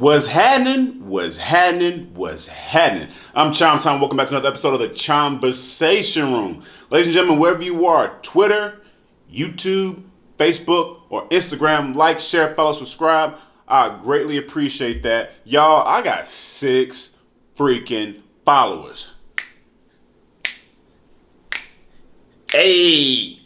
Was happening, was happening, was happening. I'm ChimeTime. Welcome back to another episode of the Conversation Room. Ladies and gentlemen, wherever you are, Twitter, YouTube, Facebook, or Instagram, like, share, follow, subscribe. I greatly appreciate that. Y'all, I got 6 freaking followers. Hey!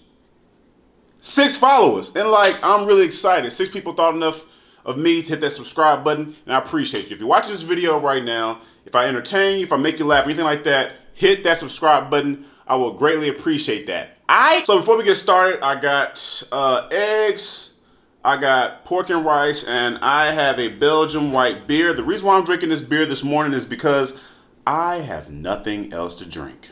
6 followers. And I'm really excited. 6 people thought enough of me to hit that subscribe button, and I appreciate you. If you're watching this video right now, if I entertain you, if I make you laugh, anything like that, hit that subscribe button. I will greatly appreciate that. So before we get started, I got eggs, I got pork and rice, and I have a Belgian white beer. The reason why I'm drinking this beer this morning is because I have nothing else to drink.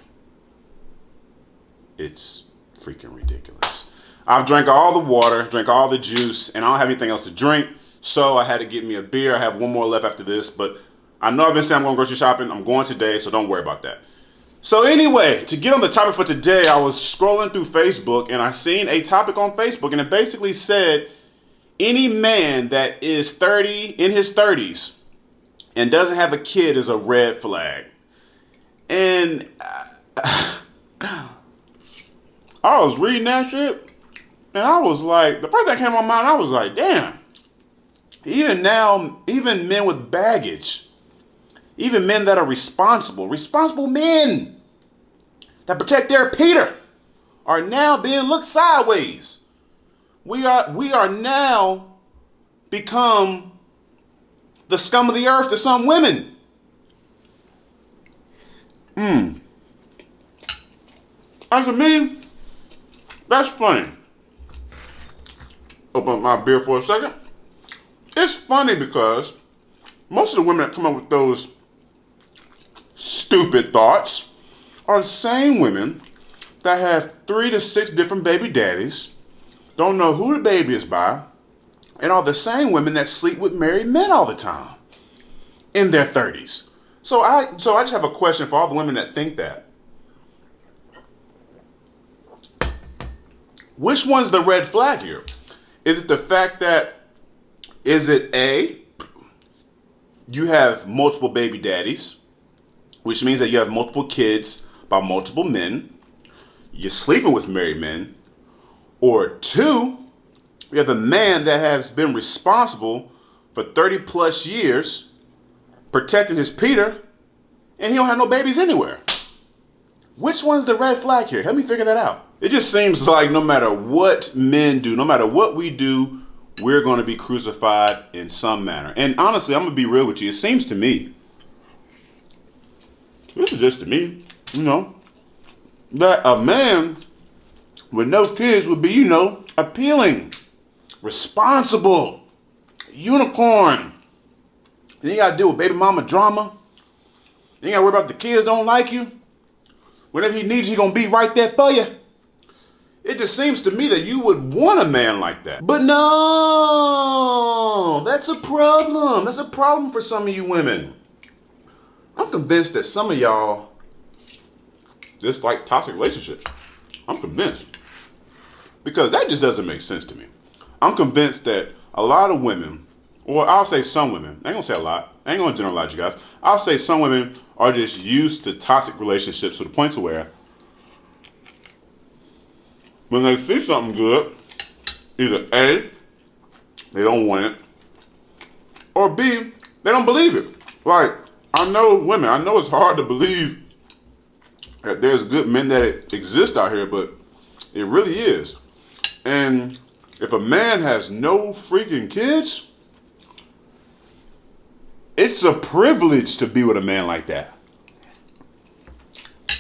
It's freaking ridiculous. I've drank all the water, drank all the juice, and I don't have anything else to drink. So I had to get me a beer. I have one more left after this, but I know I've been saying I'm going grocery shopping. I'm going today, so don't worry about that. So anyway, to get on the topic for today, I was scrolling through Facebook and I seen a topic on Facebook, and it basically said any man that is 30, in his 30s, and doesn't have a kid is a red flag. And I was reading that shit, and I was like, the first thing that came to my mind, I was like, damn. Even now, even men with baggage, even men that are responsible men that protect their Peter are now being looked sideways. We are now become the scum of the earth to some women. As a me, that's funny. Open up my beer for a second. It's funny because most of the women that come up with those stupid thoughts are the same women that have 3 to 6 different baby daddies, don't know who the baby is by, and are the same women that sleep with married men all the time in their 30s. So I just have a question for all the women that think that. Which one's the red flag here? Is it the fact that is it A, you have multiple baby daddies, which means that you have multiple kids by multiple men, you're sleeping with married men, or 2, you have a man that has been responsible for 30 plus years protecting his Peter, and he don't have no babies anywhere. Which one's the red flag here? Help me figure that out. It just seems like no matter what men do, no matter what we do, we're going to be crucified in some manner. And honestly, I'm going to be real with you. It seems to me, this is just to me, that a man with no kids would be, appealing, responsible, unicorn. You ain't got to deal with baby mama drama. You ain't got to worry about the kids don't like you. Whenever he needs you, he going to be right there for you. It just seems to me that you would want a man like that. But no, that's a problem. That's a problem for some of you women. I'm convinced that some of y'all just like toxic relationships. I'm convinced. Because that just doesn't make sense to me. I'm convinced that a lot of women, or I'll say some women, I ain't gonna say a lot, I ain't gonna generalize you guys. I'll say some women are just used to toxic relationships to the point to where when they see something good, either A, they don't want it, or B, they don't believe it. Like, I know women, I know it's hard to believe that there's good men that exist out here, but it really is. And if a man has no freaking kids, it's a privilege to be with a man like that.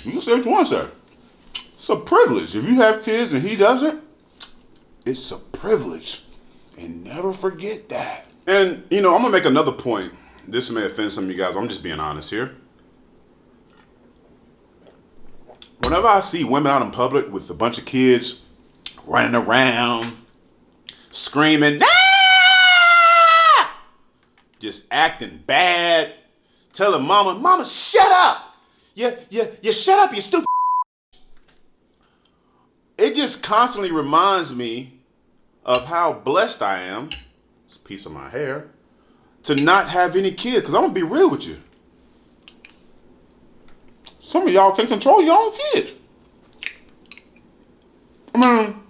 You can say what you want to say. It's a privilege. If you have kids and he doesn't, it's a privilege. And never forget that. And, I'm going to make another point. This may offend some of you guys. I'm just being honest here. Whenever I see women out in public with a bunch of kids running around, screaming, ah! Just acting bad, telling mama, shut up. You shut up, you stupid. It just constantly reminds me of how blessed I am. It's a piece of my hair. to not have any kids. Because I'm going to be real with you. Some of y'all can control your own kids. I mean,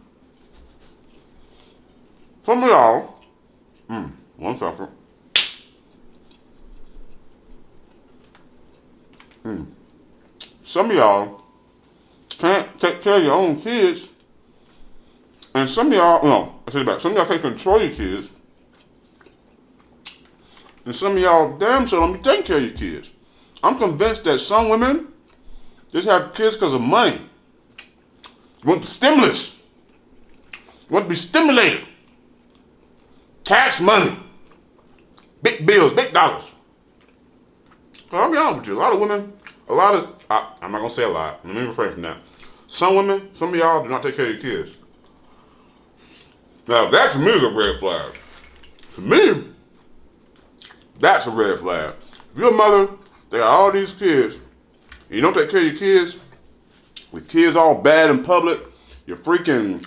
some of y'all, one second. Some of y'all can't take care of your own kids. And some of y'all, no, I take it back. Some of y'all can't control your kids. And some of y'all damn sure don't be taking care of your kids. I'm convinced that some women just have kids because of money. Want the stimulus. Want to be stimulated. Tax money. Big bills, big dollars. But I'll be honest with you, I'm not going to say a lot. Let me refrain from that. Some women, some of y'all do not take care of your kids. Now, that to me is a red flag. To me, that's a red flag. If you're a mother, they got all these kids, and you don't take care of your kids, with kids all bad in public, you're freaking,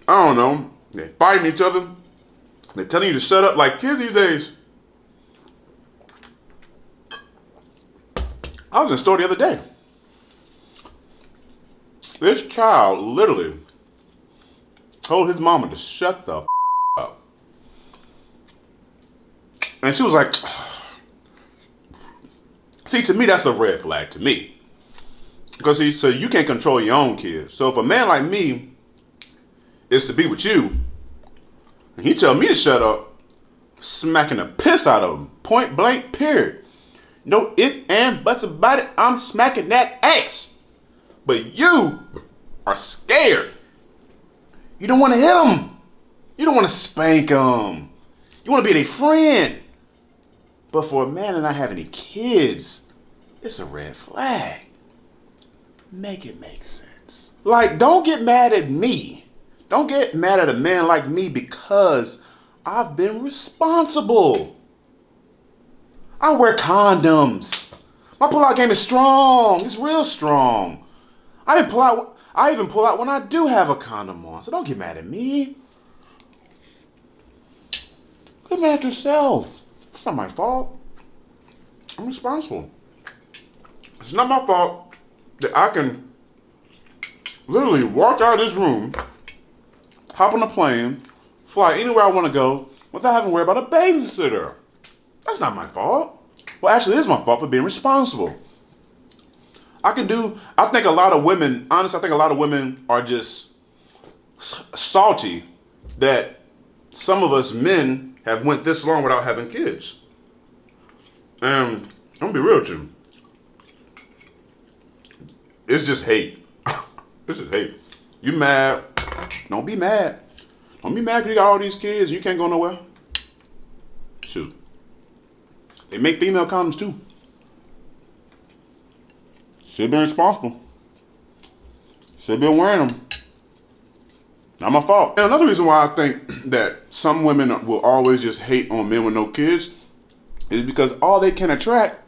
I don't know, they're fighting each other, they're telling you to shut up. Like kids these days. I was in the store the other day. This child literally told his mama to shut the up. And she was like, see, to me, that's a red flag to me. Because he said, you can't control your own kids. So if a man like me is to be with you, and he tell me to shut up, I'm smacking the piss out of him. Point blank, period. No ifs and buts about it, I'm smacking that ass. But you are scared. You don't want to hit them. You don't want to spank them. You want to be their friend. But for a man and not have any kids, it's a red flag. Make it make sense. Like, don't get mad at me. Don't get mad at a man like me because I've been responsible. I wear condoms. My pull-out game is strong. It's real strong. I even pull out when I do have a condom on. So don't get mad at me. Get mad at yourself. It's not my fault. I'm responsible. It's not my fault that I can literally walk out of this room, hop on a plane, fly anywhere I want to go without having to worry about a babysitter. That's not my fault. Well, actually, it is my fault for being responsible. I think a lot of women are just salty that some of us men have went this long without having kids. And I'm gonna be real with you. It's just hate. This is hate. You mad? Don't be mad. Don't be mad because you got all these kids and you can't go nowhere. Shoot. They make female condoms too. Should be responsible. Should be wearing them. Not my fault. And another reason why I think that some women will always just hate on men with no kids is because all they can attract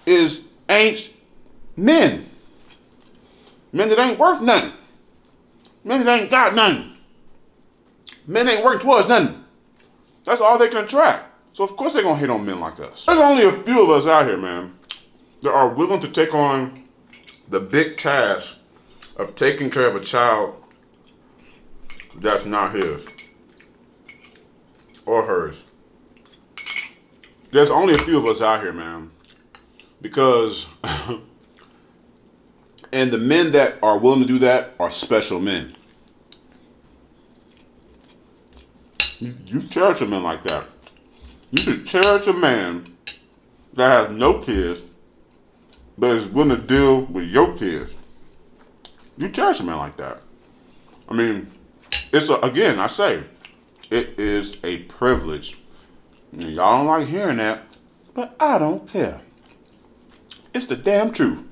is ain't men. Men that ain't worth nothing. Men that ain't got nothing. Men ain't working towards nothing. That's all they can attract. So of course they're gonna hate on men like us. There's only a few of us out here, man, that are willing to take on the big task of taking care of a child that's not his or hers. There's only a few of us out here, man, because and the men that are willing to do that are special men. You cherish a man like that. You should cherish a man that has no kids, but is willing to deal with your kids. You cherish a man like that. I mean, again, I say, it is a privilege. And y'all don't like hearing that, but I don't care. It's the damn truth.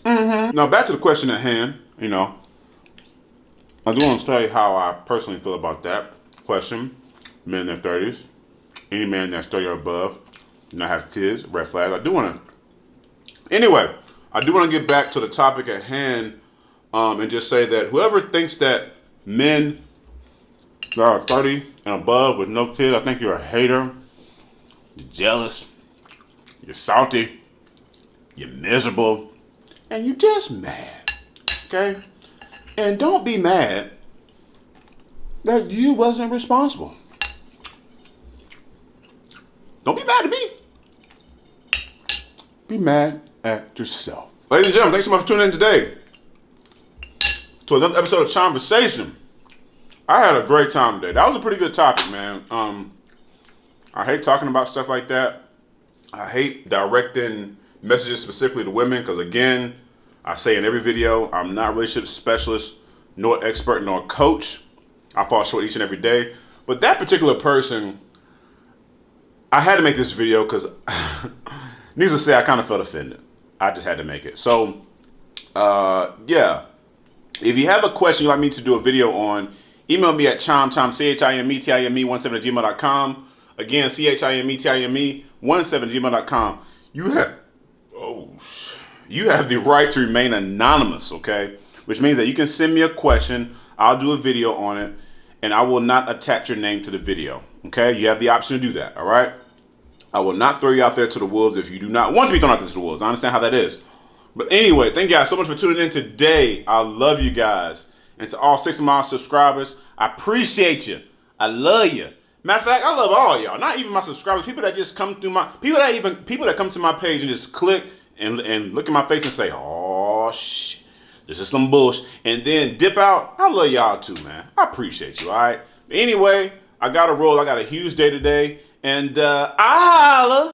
Now back to the question at hand, I do want to tell you how I personally feel about that question. Men in their 30s. Any man that's 30 or above, not have kids, red flags. I do want to get back to the topic at hand and just say that whoever thinks that men that are 30 and above with no kids, I think you're a hater. You're jealous. You're salty. You're miserable. And you're just mad. Okay? And don't be mad that you wasn't responsible. Don't be mad at me. Be mad at yourself. Ladies and gentlemen, thanks so much for tuning in today to another episode of Chimeversation. I had a great time today. That was a pretty good topic, man. I hate talking about stuff like that. I hate directing messages specifically to women because, again, I say in every video, I'm not a relationship specialist, nor expert, nor coach. I fall short each and every day. But that particular person, I had to make this video because, needless to say, I kind of felt offended. I just had to make it. So, yeah. If you have a question you'd like me to do a video on, email me at ChimeTime, ChimeTime17@gmail.com. Again, ChimeTime17@gmail.com. You have the right to remain anonymous, okay? Which means that you can send me a question, I'll do a video on it, and I will not attach your name to the video, okay? You have the option to do that, all right? I will not throw you out there to the wolves if you do not want to be thrown out there to the wolves. I understand how that is. But anyway, thank you guys so much for tuning in today. I love you guys. And to all 6 of my subscribers, I appreciate you. I love you. Matter of fact, I love all y'all. Not even my subscribers. People that just come through my people that come to my page and just click and look at my face and say, "Oh shit, this is some bullshit," and then dip out. I love y'all too, man. I appreciate you. All right. Anyway, I got to roll. I got a huge day today, and I holla.